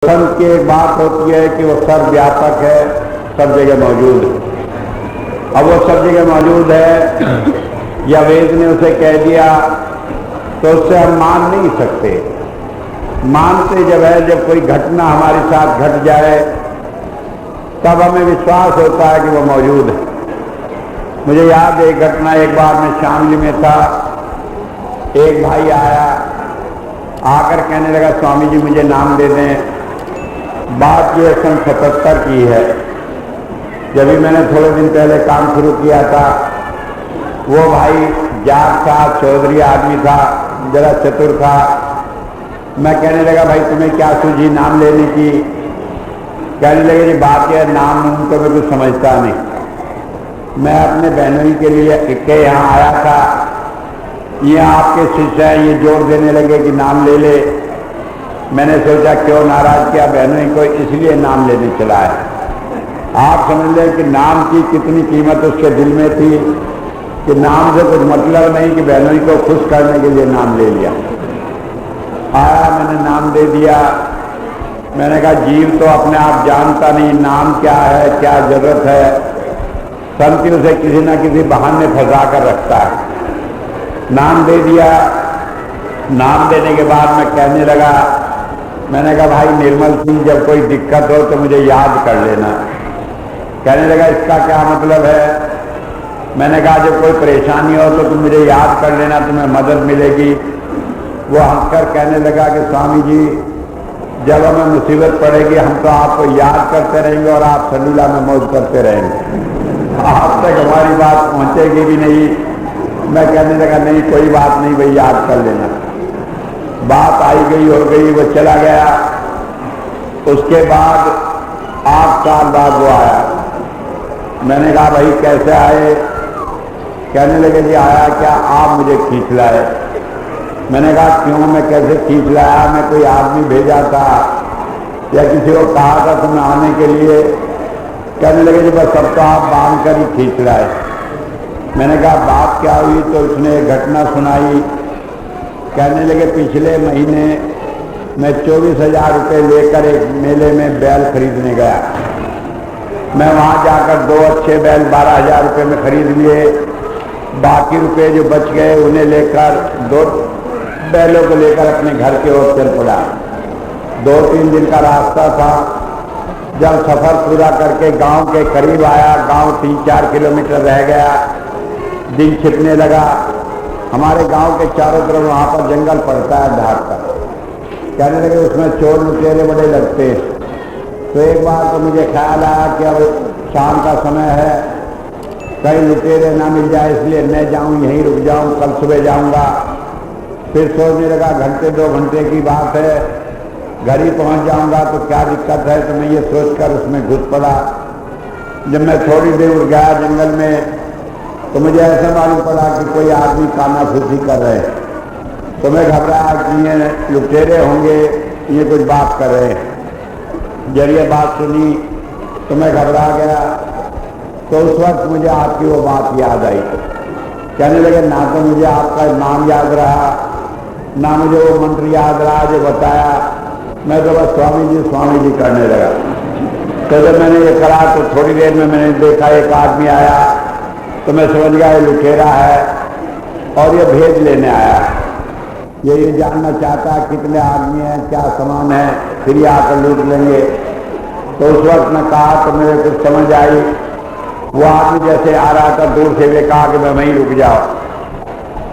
संत की एक बात होती है कि वो सर्वव्यापक है, सब जगह मौजूद है। अब वो सब जगह मौजूद है या वेद ने उसे कह दिया तो उससे हम मान नहीं सकते। मानते जब है, जब कोई घटना हमारे साथ घट जाए तब हमें विश्वास होता है कि वो मौजूद है। मुझे याद है एक घटना, एक बार मैं शामली में था, एक भाई आया, आकर कहने लगा स्वामी जी मुझे नाम दे दें। बात ये सन 77 की है, जब भी मैंने थोड़े दिन पहले काम शुरू किया था। वो भाई जाट था, चौधरी आदमी था, जरा चतुर था। मैं कहने लगा भाई तुम्हें क्या सूझी नाम लेने की? कहने लगे जी बात यह नाम तो मैं कुछ समझता नहीं। मैं अपने बहनों के लिए के यहाँ आया था, ये आपके शिष्य हैं, ये जोर देने लगे कि नाम ले ले। मैंने सोचा क्यों नाराज किया बहनों को, इसलिए नाम लेने चला है। आप समझ लें कि नाम की कितनी कीमत उसके दिल में थी कि नाम से कुछ मतलब नहीं कि बहनों को खुश करने के लिए नाम ले लिया। आया, मैंने नाम दे दिया। मैंने कहा जीव तो अपने आप जानता नहीं नाम क्या है, क्या जरूरत है। संत उसे किसी न किसी बहाने फंसा कर रखता है। नाम दे दिया। नाम देने के बाद मैं कहने लगा, मैंने कहा भाई निर्मल सिंह, जब कोई दिक्कत हो तो मुझे याद कर लेना। कहने लगा इसका क्या मतलब है? मैंने कहा जब कोई परेशानी हो तो तुम मुझे याद कर लेना, तुम्हें मदद मिलेगी। वो हंसकर कहने लगा कि स्वामी जी जब हमें मुसीबत पड़ेगी हम तो आपको याद करते रहेंगे और आप सलीला में मौज करते रहेंगे, आप तक हमारी बात पहुंचेगी भी नहीं। मैं कहने लगा नहीं कोई बात नहीं भाई, याद कर लेना। बात आई गई हो गई, वो चला गया। उसके बाद 8 साल बाद वो आया। मैंने कहा भाई कैसे आए? कहने लगे जी आया क्या, आप मुझे खींच लाए। मैंने कहा क्यों, मैं कैसे खींच लाया? मैं कोई आदमी भेजा था या किसी को कहा था तुम्हें आने के लिए? कहने लगे जी बस सब तो आप बांध कर ही खींच लाए। मैंने कहा बात क्या हुई? तो उसने एक घटना सुनाई। कहने लगे पिछले महीने मैं 24,000 रुपये लेकर एक मेले में बैल खरीदने गया। मैं वहाँ जाकर 2 अच्छे बैल 12,000 रुपये में खरीद लिए। बाकी रुपए जो बच गए उन्हें लेकर 2 बैलों को लेकर अपने घर की ओर चल पड़ा। 2-3 दिन का रास्ता था। जब सफर पूरा करके गांव के करीब आया, गांव 3-4 किलोमीटर रह गया, दिन छिपने लगा। हमारे गांव के चारों तरफ वहाँ पर जंगल पड़ता है ढाक का। कहने लगे उसमें चोर लुटेरे बड़े लगते हैं। तो एक बार तो मुझे ख्याल आया कि अब शाम का समय है, कहीं लुटेरे ना मिल जाए, इसलिए मैं जाऊँ यहीं रुक जाऊँ, कल सुबह जाऊँगा। फिर सोचने लगा घंटे 2 घंटे की बात है, घर ही पहुँच जाऊँगा तो क्या दिक्कत है। तो मैं ये सोचकर उसमें घुस पड़ा। जब मैं थोड़ी देर गया जंगल में तो मुझे ऐसा मालूम पड़ा कि कोई आदमी कानाफूसी कर रहे हैं। तो मैं घबराया कि ये लुटेरे होंगे, ये कुछ बात कर रहे हैं। जब ये बात सुनी तो मैं घबरा गया। तो उस वक्त मुझे आपकी वो बात याद आई। कहने लगे ना तो मुझे आपका नाम याद रहा, ना मुझे वो मंत्र याद रहा जो बताया। मैं तो बस स्वामी जी करने लगा। तो जब मैंने ये करा तो थोड़ी देर में मैंने देखा एक आदमी आया। तो मैं समझ गया ये लुटेरा है और ये भेज लेने आया है। ये जानना चाहता है कितने आदमी हैं, क्या सामान है, फिर ये आकर लूट लेंगे। तो उस वक्त मैं कहा तो मेरे कुछ समझ आई। वो आदमी जैसे आ रहा था दूर से वे कहा कि मैं वहीं रुक जाओ।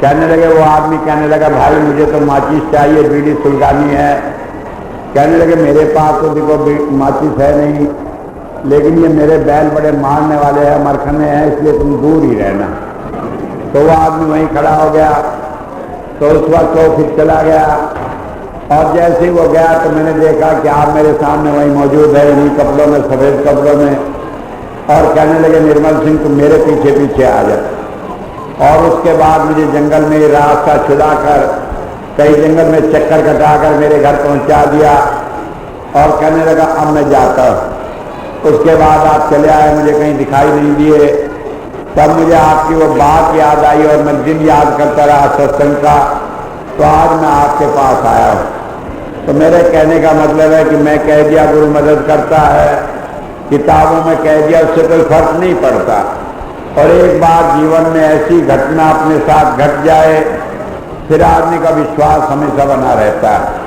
कहने लगे वो आदमी कहने लगा भाई मुझे तो माचिस चाहिए, बीड़ी सुलगानी है। कहने लगे मेरे पास तो देखो माचिस है नहीं, लेकिन ये मेरे बैल बड़े मारने वाले हैं, मरखने हैं, इसलिए तुम दूर ही रहना। तो वो आदमी वहीं खड़ा हो गया। तो उस वक्त वो फिर चला गया और जैसे ही वो गया तो मैंने देखा कि आप मेरे सामने वहीं मौजूद है, इन्हीं कपड़ों में, सफ़ेद कपड़ों में। और कहने लगे निर्मल सिंह तुम मेरे पीछे पीछे आ जाओ। और उसके बाद मुझे जंगल में रास्ता छुड़ाकर कई जंगल में चक्कर कटाकर मेरे घर पहुंचा दिया और कहने लगा अब मैं जाता हूँ। उसके बाद आप चले आए, मुझे कहीं दिखाई नहीं दिए। तब मुझे आपकी वो बात याद आई और मैं दिन याद करता रहा सत्संग का। तो आज मैं आपके पास आया हूँ। तो मेरे कहने का मतलब है कि मैं कह दिया गुरु मदद करता है, किताबों में कह दिया, उससे कोई फर्क नहीं पड़ता। और एक बार जीवन में ऐसी घटना अपने साथ घट जाए, फिर आदमी का विश्वास हमेशा बना रहता है।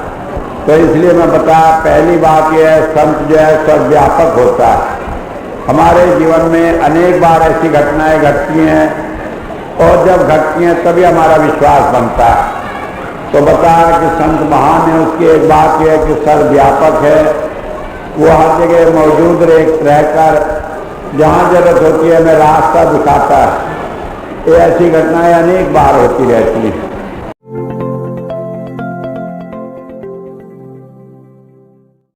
तो इसलिए मैं बताया, पहली बात यह है, संत जो है सर्वव्यापक होता है। हमारे जीवन में अनेक बार ऐसी घटनाएं घटती हैं, और जब घटती हैं तभी हमारा विश्वास बनता है। तो बताया कि संत महान है, उसकी एक बात यह है कि सर्वव्यापक है, वो हर जगह मौजूद रहकर जहाँ जरूरत होती है हमें रास्ता दिखाता है। ये ऐसी घटनाएं अनेक बार होती रहती हैं।